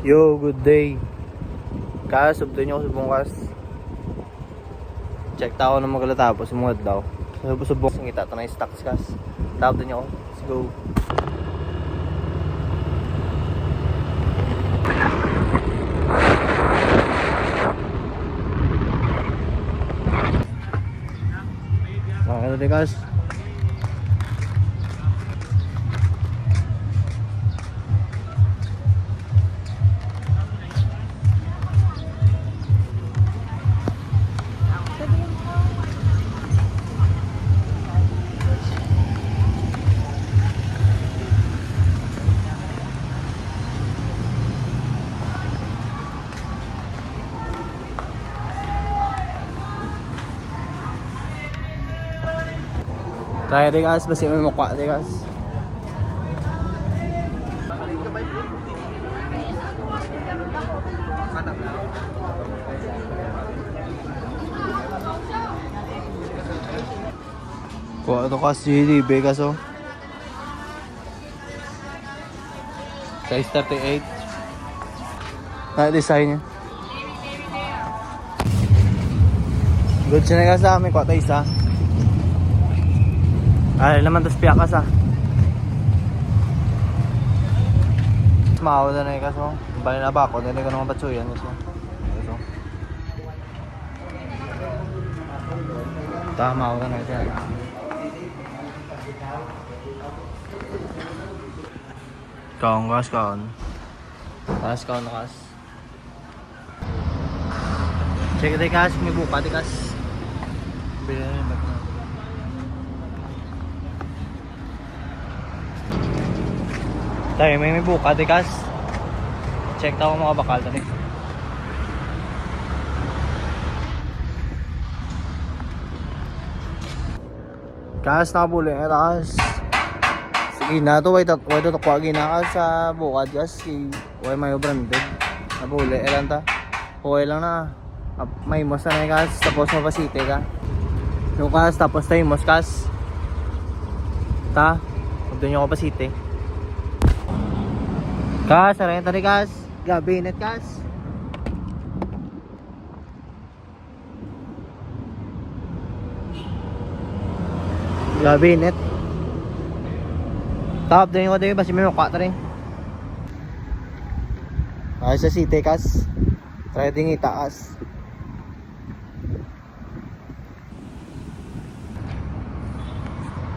Yo, good day. Kas, subto nyo ako sa bungkas. Check ta ako na magalatapos, sumungad daw. Subong singita ito na yung stocks, kas. Tapos nyo ako. Let's go. Ano din, kas? Try deh guys, masih may mukha deh guys. Kuha ito kasi di Vegas oh. Size 38. Design niya. Good siya na guys sa amin, kuha tayo isa. Ay naman tas piyakas ah. Maawa na yung kaso. Bali na ba ako? Dali ko naman patsuyan kaso. Tama ako na ito. Kaon kas kaon. Kas kaon kas. Check it kas, may buka di kas. Bila na ba? Tayo may buka di kas. Check tayo mga bakal tadi. Kas nakabuli kas. Sige na to way to kwagi na kas sa bukad kas si way mayo branded. Nabuli elan ta. Okay lang na. May mos na kas tapos mapasite ka. Yung kas tapos tayo mos kas. Ta. Pagdo nyo ko pasite. Kas, aray tadi kas. Gabinet kas. Gabinet. Top din ko dito basi may mukha ta rin. Ay sa city kas. Try ding itaas.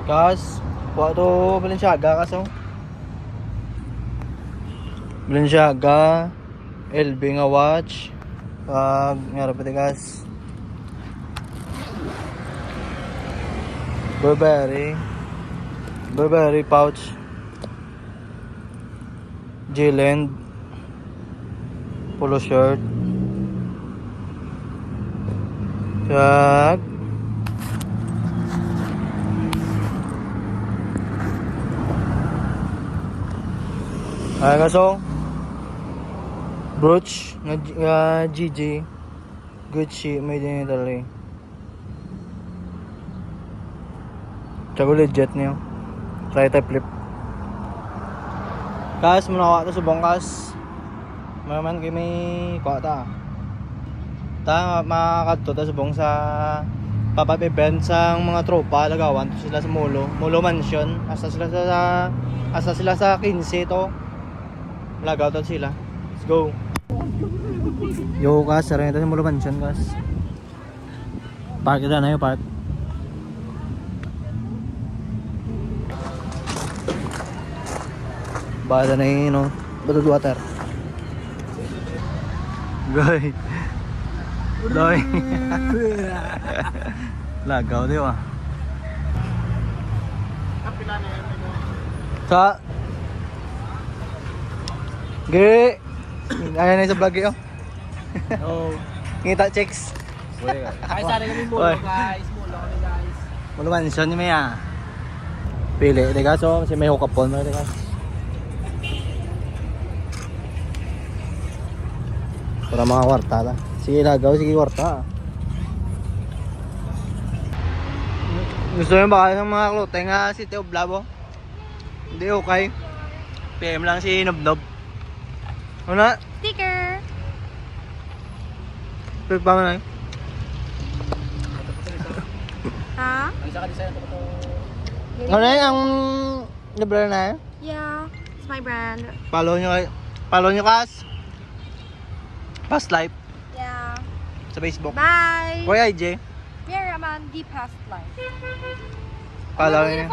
Kas, wato Balenciaga kas oh. Balenciaga LB nga watch. Nga rapat guys. Burberry pouch. J-Land polo shirt. Check. Ay kaso brooch nga GG Gucci made in Italy. Tsaka legit niyo. Try type flip. Kas muna ako ito sa bongkas. Maman kayo may kuha ta. Ta makakadto ta sa bong sa papap-event sa mga tropa. Lagawan to sila sa Molo Mansion. Asa sila sa 15 to. Lagaw to sila. Let's go. Yo kas, sarang ito sa Molo Mansion kas. Park ito na yung park. Bada na yung no, bottled water. Goy. Doy. Lagaw di ba? Sa Giri. Ayan na sa vlog yun. Oh. Ngita checks. Guys, sana kami mulo guys. Mulo kami guys. Molo Mansion ni Maya. Pili, di kaso kasi may hukapon mo di kaso. Para mga kwarta la. Sige lagaw, sige kwarta. Gusto nyo ba kayo ng mga klote nga si Teo Blabo? Hindi okay. PM lang si Nobnob. Una? sticker. Pero pa man. Ha? Ang isa ka design ito ito. Ano yun ang libre na yun? Yeah, it's my brand. Follow nyo kas. Past life Yeah. sa Facebook. Bye. Or IG. Miraman, the past life. Follow nyo.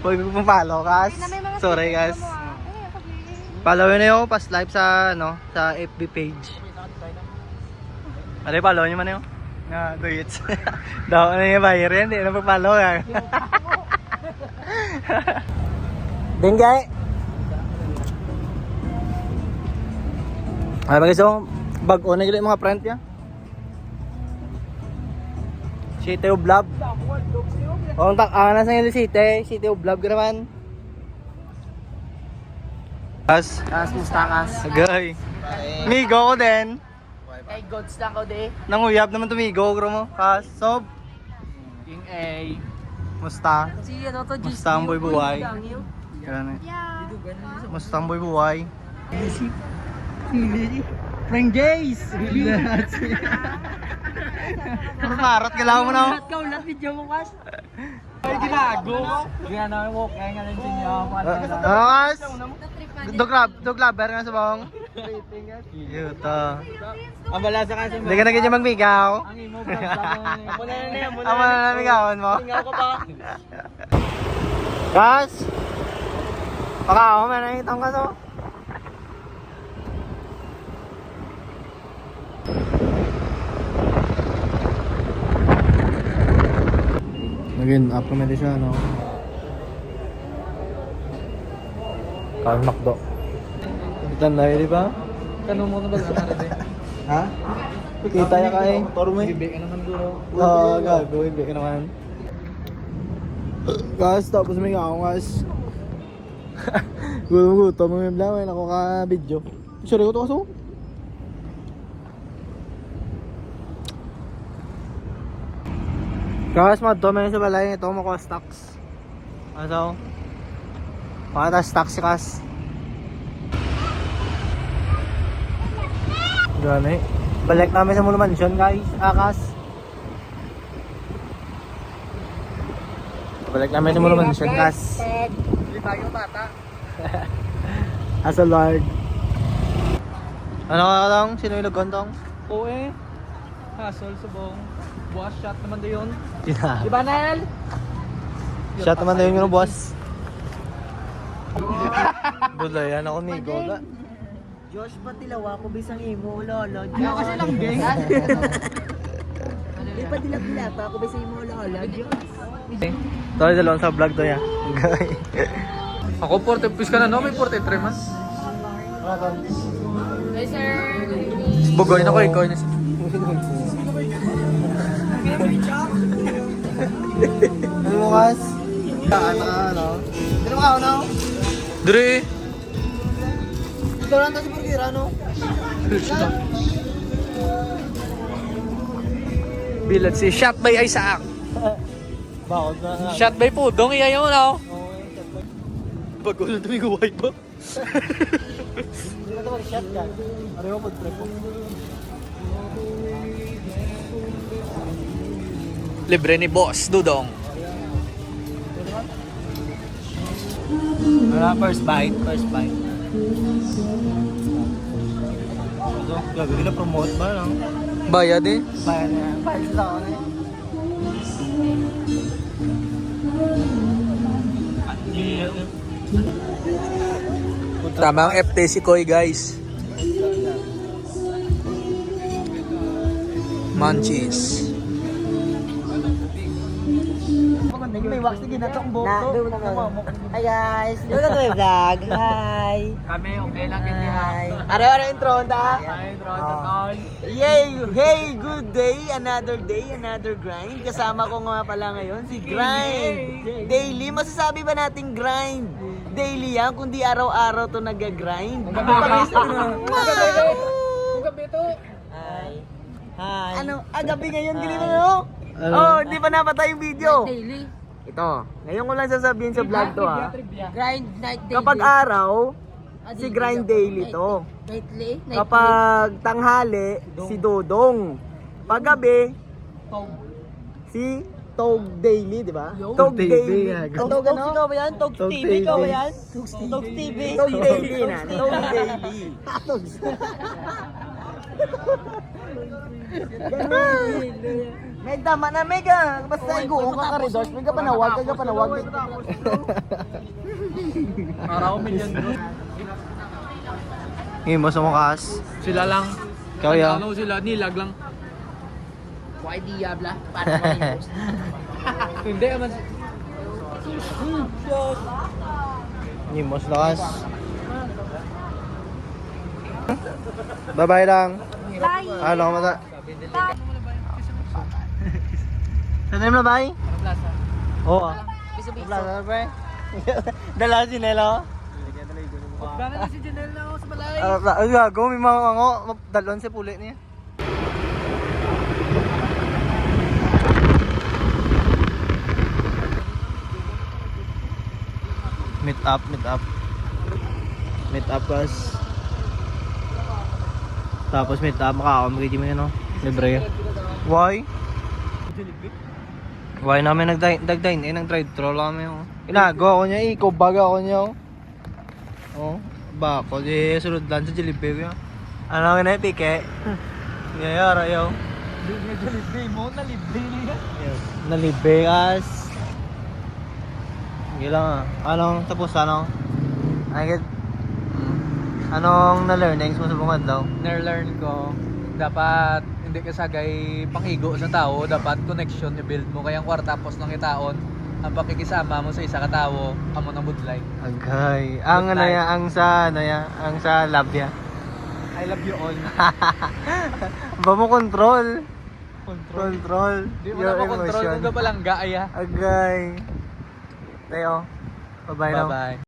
Huwag mo pong follow kas. Sorry guys. Follow nyo yung past life sa sa FB page. Ano follow nyo man yun? Na duits. Daw ano yung buyer yan, hindi na pag-follow yan. Dingay! Ay, mag-isong bag-o na yung mga friend niya. City of Love. O, ang tak-anas na yung City of Love ka naman. Kas. Mustakas. Agay. Migo ko din. Ay, gods lang ko di. Nanguyab naman tumigo, bro mo. Kas. Sob. King A. Musta? Si ano to, Musta ang boy buhay? Ganun eh. Yeah. Musta ang boy buhay? Frank Jace! Marat ka lang mo na. Lahat ka, ulat video mo kas. Ay, ginago mo. Gina namin walk, kaya nga lang sinyo. Kas. Dog lover nga sa bang. Yuta. Ang bala sa kasi Hindi ka na ganyan magmigaw. ang imo vlog lang. Muna na yan, muna Ama na namigawan mo. Tingaw ko pa. Kas. Baka ako man nakitang ka to. Again, up naman din siya, no? Kain makdo. Itan na di ba? Kano mo na ba ang narin? Ha? Kita niya ka eh. Bibi ka naman duro. Oo, gago. Hindi ka naman. Guys, tapos may ako, guys. Gutom mo yung blawin. Ako ka video. Sorry ko to kaso. Guys, madumi sa balay ito. Makuha stocks. Ano? Pakita stocks si Kas. Gani. Balik namin sa Mulu Mansion, guys. Akas. Balik namin sa Mulu Mansion, Kas. Hindi tayo bata. As a lord. Ano ka lang? Sino yung nagkontong? Oo eh. Hassle sa bong. Bukas shot naman doon yun. Sina. Diba Nel? Shot naman na yung boss. Bulayan ako ni Gola. Josh Patilaw ako bisang imo lolo. Ako kasi lang gay. Di pa dilap-dilap ako bisang imo lolo. Sorry, dalawang sa vlog to ya. Ako 40 piece ka na no? May 43 man. Hi, sir. Bugoy na ko ikaw. Ano mo, Kas? Ano? Sino mo ka, ano? Dre. Ito lang tayo sa Pagkira, no? Bilat si shot by Isaac. Bakit na nga? Shot by Pudong. Iyayaw mo na ako. Pag-ulan tumiguway ba? Hindi na ito mag-shot ka. Ano yung pag-trip mo? Libre ni Boss Dudong. Wala, first bite. Gabi na promote ba, no? Bayad eh. Bayad sila ako na Tama ang FT si Koy guys. Munchies. May wax na ginatong buhok Na, doon naman. Hi guys, doon na may vlog. Hi. Kami okay lang Hi. Are intro ta. Tol. Yay! Hey, good day, another grind. Kasama ko nga pala ngayon si Grind. Daily, masasabi ba nating grind? Daily yan, kundi araw-araw to nag-grind. Gabi to. Hi. Hi. Ano? Gabi ngayon, ganito no? Ano? Oh, hindi pa napatay yung video. Daily. Ito, ngayon ko lang sasabihin sa vlog to ha. Grind night daily. Kapag araw, si Grind Daily to. Kapag tanghali, si Dodong. Paggabi, si Tog Daily, di ba? Tog Daily. Tog ano? Ikaw ba yan? Tog TV, ikaw ba yan? Tog TV. Tog Daily na. Tog Daily. May tama na, mega. Basta iguong ka ka-resort. Mega panawag, kaga panawag. Araw million bro. Ngayon mo sa mukas. Sila lang. Ikaw yan. Ano sila, nilag lang. Why diabla? Paano mo Hindi man. Ngayon mo sa lakas. Bye-bye lang. Bye. Ano ka mata? Bye. Saan na bye? Plaza. Oo. Plaza na pre. Dala si Nelo. Gana na si Janelle na ako sa balay. Ay gago, may mga ano, dalon sa pulit niya. Meet up. Meet up guys. Tapos meet up, makakamagay mo yun, no? Libre. Why? Why namin nag-dine in, nag-drive-thru lang kami, oh. Inago ako niya, ikaw ako niya, oh. Oh, bako, di sunod lang sa Jollibee ko. Ano nga na, pike? Yayara, yo. Nalibre mo, nalibre niya. Nalibre, guys. Sige lang, ah. Anong, tapos, anong? Anong na-learnings mo sa bungad daw? Na-learn ko, dapat hindi ka sagay pangigo sa tao, dapat connection i-build mo. Kaya ang kwarta tapos lang itaon, ang pakikisama mo sa isa ka tao, amo ng budlay. Agay. Ang ano ya, ang sa lab ya. I love you all. Ba mo control? Control. Di mo na makontrol kung ka palang gaaya. Agay. Tayo. Bye-bye now. Bye-bye.